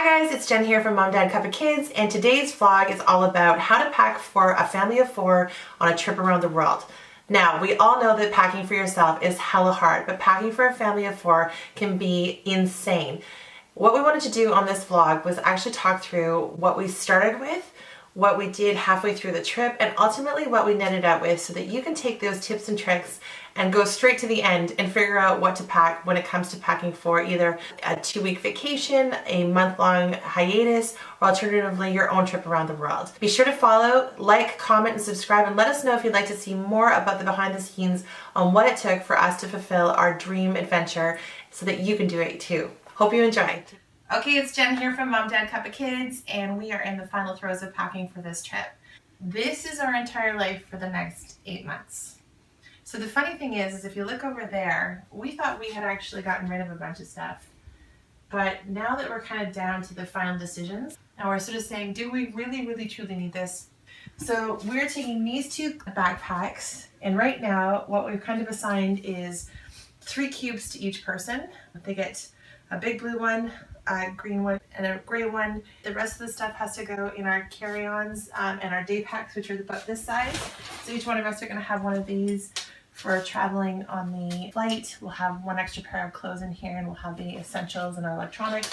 Hi guys, it's Jen here from Mom Dad Cup of Kids, and today's vlog is all about how to pack for a family of 4 on a trip around the world. Now, we all know that packing for yourself is hella hard, but packing for a family of 4 can be insane. What we wanted to do on this vlog was actually talk through what we started with, what we did halfway through the trip, and ultimately what we netted out with, so that you can take those tips and tricks and go straight to the end and figure out what to pack when it comes to packing for either a 2-week vacation, a month-long hiatus, or alternatively your own trip around the world. Be sure to follow, like, comment, and subscribe, and let us know if you'd like to see more about the behind the scenes on what it took for us to fulfill our dream adventure so that you can do it too. Hope you enjoy. Okay, it's Jen here from Mom Dad Cup of Kids, and we are in the final throes of packing for this trip. This is our entire life for the next 8 months. So the funny thing is if you look over there, we thought we had actually gotten rid of a bunch of stuff. But now that we're kind of down to the final decisions, and we're sort of saying, do we really truly need this? So we're taking these 2 backpacks, and right now what we've kind of assigned is 3 cubes to each person. They get a big blue one, a green one, and a gray one. The rest of the stuff has to go in our carry-ons and our day packs, which are about this size. So each one of us are going to have one of these for traveling on the flight. We'll have 1 extra pair of clothes in here, and we'll have the essentials and our electronics.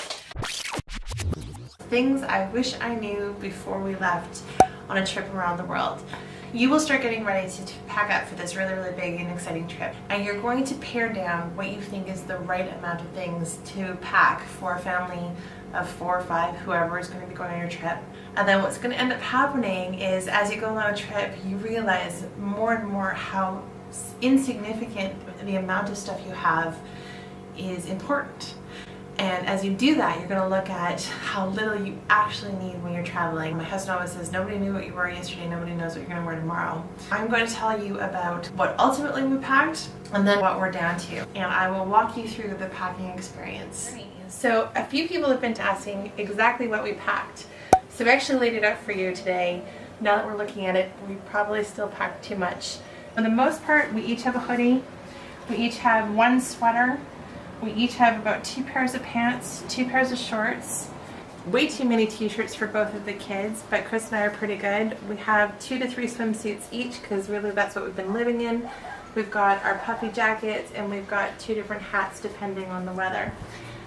Things I wish I knew before we left on a trip around the world. You will start getting ready to pack up for this really big and exciting trip, and you're going to pare down what you think is the right amount of things to pack for a family of 4 or 5, whoever is going to be going on your trip. And then what's going to end up happening is as you go on a trip, you realize more and more how insignificant the amount of stuff you have is important. And as you do that, you're going to look at how little you actually need when you're traveling. My husband always says, nobody knew what you wore yesterday, nobody knows what you're going to wear tomorrow. I'm going to tell you about what ultimately we packed and then what we're down to. And I will walk you through the packing experience. So a few people have been asking exactly what we packed. So we actually laid it out for you today. Now that we're looking at it, we probably still packed too much. For the most part, we each have a hoodie, we each have 1 sweater, we each have about 2 pairs of pants, 2 pairs of shorts, way too many t-shirts for both of the kids, but Chris and I are pretty good. We have 2 to 3 swimsuits each, because really that's what we've been living in. We've got our puffy jackets, and we've got 2 different hats depending on the weather.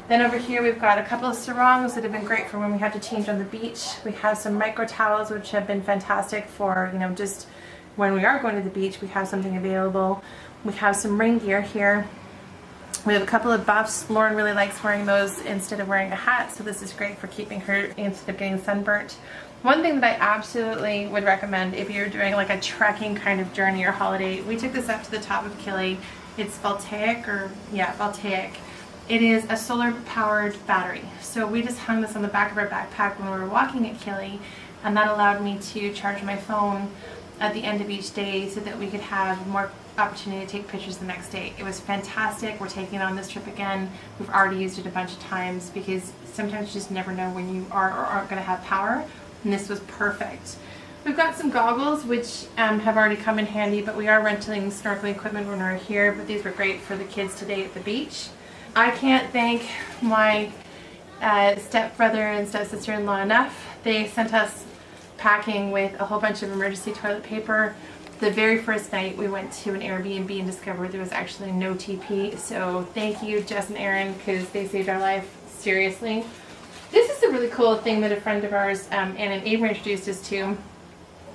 Then over here we've got a couple of sarongs that have been great for when we have to change on the beach. We have some micro towels, which have been fantastic for, you know, just when we are going to the beach, we have something available. We have some rain gear here. We have a couple of buffs. Lauren really likes wearing those instead of wearing a hat, so this is great for keeping her instead of getting sunburnt. One thing that I absolutely would recommend if you're doing like a trekking kind of journey or holiday, we took this up to the top of Kili. It's Voltaic, Voltaic. It is a solar powered battery. So we just hung this on the back of our backpack when we were walking at Kili, and that allowed me to charge my phone at the end of each day so that we could have more opportunity to take pictures the next day. It was fantastic. We're taking it on this trip again. We've already used it a bunch of times because sometimes you just never know when you are or aren't going to have power, and this was perfect. We've got some goggles which have already come in handy, but we are renting snorkeling equipment when we're here, but these were great for the kids today at the beach. I can't thank my stepbrother and stepsister-in-law enough. They sent us packing with a whole bunch of emergency toilet paper. The very first night we went to an Airbnb and discovered there was actually no TP, so thank you Jess and Aaron, because they saved our life, seriously. This is a really cool thing that a friend of ours, Anna and Avery, introduced us to.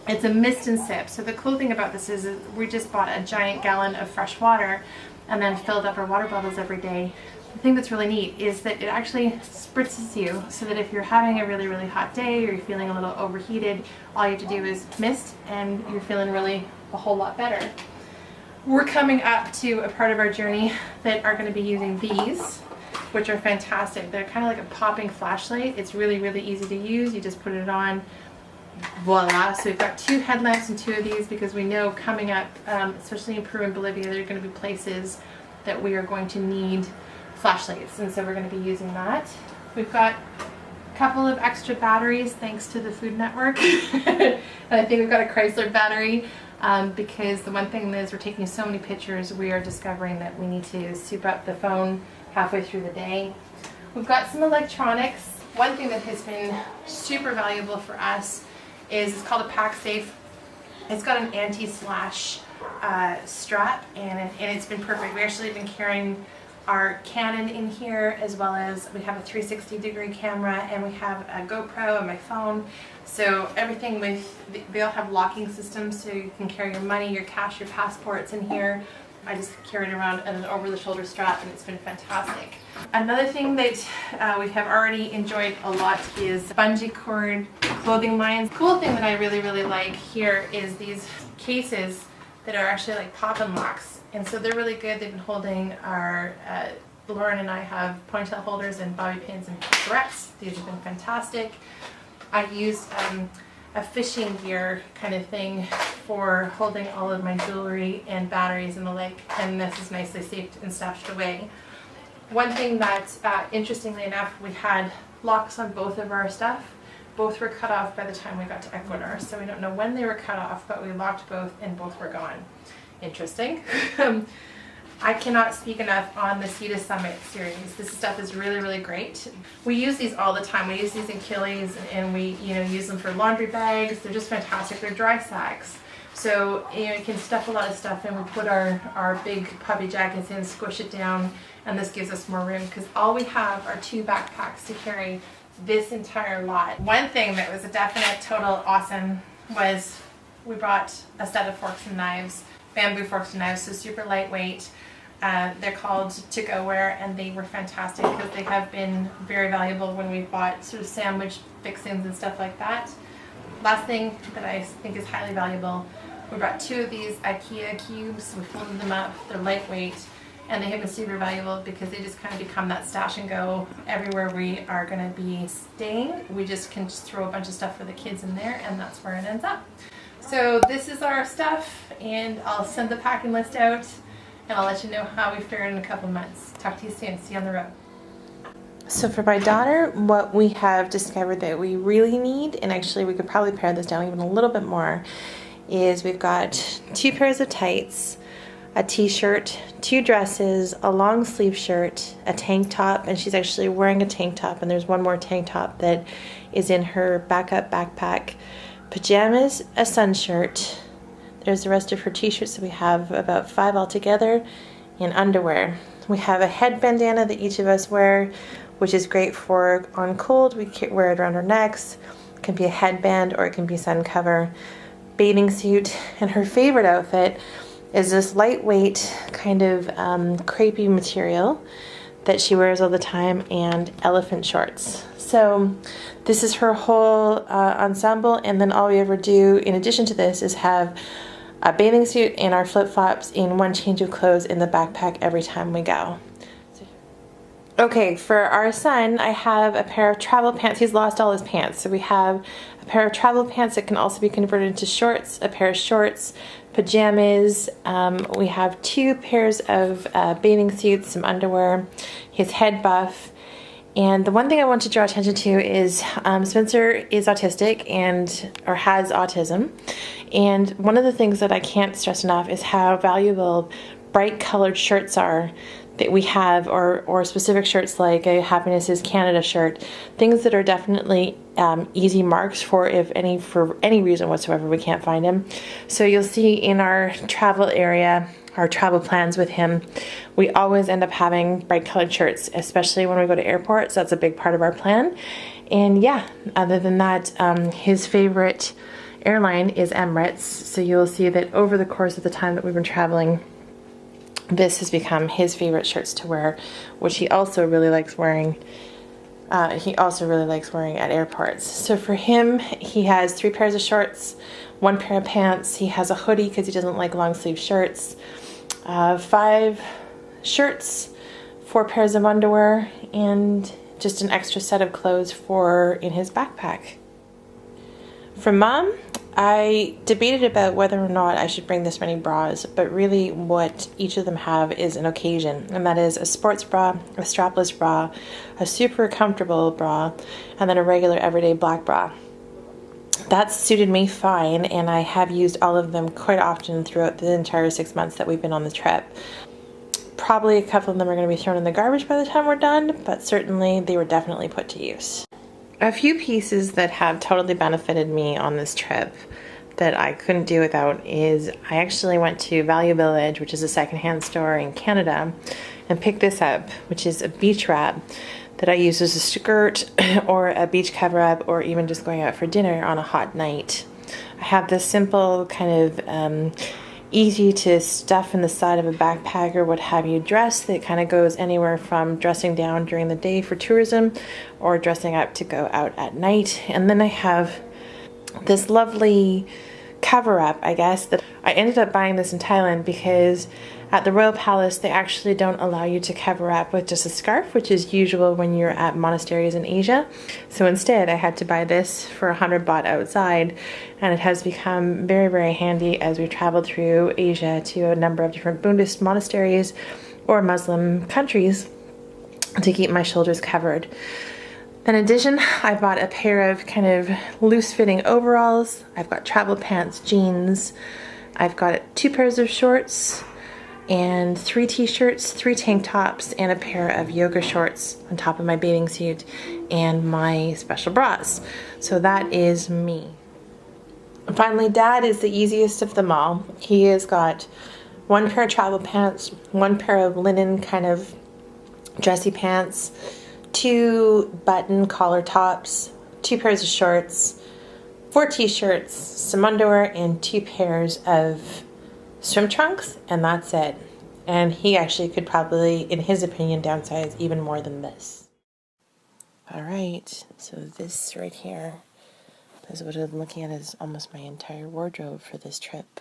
It's a mist and sip. So the cool thing about this is we just bought a giant gallon of fresh water and then filled up our water bottles every day. The thing that's really neat is that it actually spritzes you, so that if you're having a really hot day or you're feeling a little overheated, all you have to do is mist and you're feeling really a whole lot better. We're coming up to a part of our journey that are going to be using these, which are fantastic. They're kind of like a popping flashlight. It's really easy to use. You just put it on, voila. So we've got 2 headlamps and 2 of these because we know coming up, especially in Peru and Bolivia, there are going to be places that we are going to need flashlights, and so we're going to be using that. We've got a couple of extra batteries thanks to the Food Network. And I think we've got a Chrysler battery because the one thing is we're taking so many pictures, we are discovering that we need to soup up the phone halfway through the day. We've got some electronics. One thing that has been super valuable for us is it's called a pack safe. It's got an anti-slash strap, and it's been perfect. We actually have been carrying our Canon in here, as well as we have a 360-degree camera, and we have a GoPro and my phone. So everything they all have locking systems, so you can carry your money, your cash, your passports in here. I just carry it around as an over-the-shoulder strap, and it's been fantastic. Another thing that we have already enjoyed a lot is bungee cord clothing lines. Cool thing that I really, really like here is these cases that are actually like pop and locks, and so they're really good. They've been holding our Lauren and I have ponytail holders and bobby pins and barrettes. These have been fantastic. I used a fishing gear kind of thing for holding all of my jewelry and batteries and the like, and this is nicely saved and stashed away. One thing that, interestingly enough, we had locks on both of our stuff. Both were cut off by the time we got to Ecuador, so we don't know when they were cut off, but we locked both and both were gone. Interesting. I cannot speak enough on the Sea to Summit series. This stuff is really, really great. We use these all the time. We use these in Achilles, and we use them for laundry bags. They're just fantastic. They're dry sacks. So you can stuff a lot of stuff in. We put our big puppy jackets in, squish it down, and this gives us more room because all we have are 2 backpacks to carry this entire lot. One thing that was a definite total awesome was we brought a set of forks and knives, bamboo forks and knives, so super lightweight. They're called to-go-ware, and they were fantastic because they have been very valuable when we bought sort of sandwich fixings and stuff like that. Last thing that I think is highly valuable, we brought 2 of these IKEA cubes. We folded them up. They're lightweight, and they have been super valuable because they just kind of become that stash and go everywhere we are going to be staying. We just can throw a bunch of stuff for the kids in there, and that's where it ends up. So this is our stuff, and I'll send the packing list out, and I'll let you know how we fared in a couple months. Talk to you soon. See you on the road. So for my daughter, what we have discovered that we really need, and actually we could probably pare this down even a little bit more, is we've got 2 pairs of tights, a t-shirt, 2 dresses, a long sleeve shirt, a tank top, and she's actually wearing a tank top, and there's one more tank top that is in her backup backpack, pajamas, a sun shirt. There's the rest of her t-shirts, so we have about 5 altogether, and underwear. We have a head bandana that each of us wear, which is great for on cold. We wear it around our necks. It can be a headband or it can be sun cover. Bathing suit, and her favorite outfit is this lightweight kind of crepey material that she wears all the time, and elephant shorts. So this is her whole ensemble, and then all we ever do in addition to this is have a bathing suit and our flip-flops in 1 change of clothes in the backpack every time we go. Okay, for our son, I have a pair of travel pants. He's lost all his pants, so we have a pair of travel pants that can also be converted into shorts, a pair of shorts, pajamas. We have 2 pairs of bathing suits, some underwear, his head buff. And the one thing I want to draw attention to is Spencer is autistic or has autism. And one of the things that I can't stress enough is how valuable bright colored shirts are that we have, or specific shirts like a Happiness is Canada shirt, things that are definitely easy marks for any reason whatsoever we can't find him. So you'll see in our travel area, our travel plans with him, we always end up having bright colored shirts, especially when we go to airports. That's a big part of our plan. And yeah, other than that, his favorite airline is Emirates. So you'll see that over the course of the time that we've been traveling, this has become his favorite shirts to wear, which he also really likes wearing. At airports. So for him, he has 3 pairs of shorts, 1 pair of pants. He has a hoodie because he doesn't like long sleeve shirts. 5 shirts, 4 pairs of underwear, and just an extra set of clothes in his backpack. For Mom, I debated about whether or not I should bring this many bras, but really what each of them have is an occasion, and that is a sports bra, a strapless bra, a super comfortable bra, and then a regular everyday black bra. That's suited me fine, and I have used all of them quite often throughout the entire 6 months that we've been on the trip. Probably a couple of them are going to be thrown in the garbage by the time we're done, but certainly they were definitely put to use. A few pieces that have totally benefited me on this trip that I couldn't do without is I actually went to Value Village, which is a secondhand store in Canada, and picked this up, which is a beach wrap that I use as a skirt or a beach cover up, or even just going out for dinner on a hot night. I have this simple kind of easy to stuff in the side of a backpack or what have you dress that kind of goes anywhere from dressing down during the day for tourism or dressing up to go out at night. And then I have this lovely cover up, I guess, that I ended up buying this in Thailand because at the Royal Palace they actually don't allow you to cover up with just a scarf, which is usual when you're at monasteries in Asia. So instead I had to buy this for 100 baht outside, and it has become very, very handy as we traveled through Asia to a number of different Buddhist monasteries or Muslim countries to keep my shoulders covered. In addition, I bought a pair of kind of loose-fitting overalls. I've got travel pants, jeans. I've got 2 pairs of shorts and 3 t-shirts, 3 tank tops, and a pair of yoga shorts on top of my bathing suit and my special bras. So that is me. And finally, Dad is the easiest of them all. He has got 1 pair of travel pants, 1 pair of linen kind of dressy pants, 2 button collar tops, 2 pairs of shorts, 4 t-shirts, some underwear, and 2 pairs of swim trunks, and that's it. And he actually could probably, in his opinion, downsize even more than this. All right, so this right here is what I'm looking at as almost my entire wardrobe for this trip.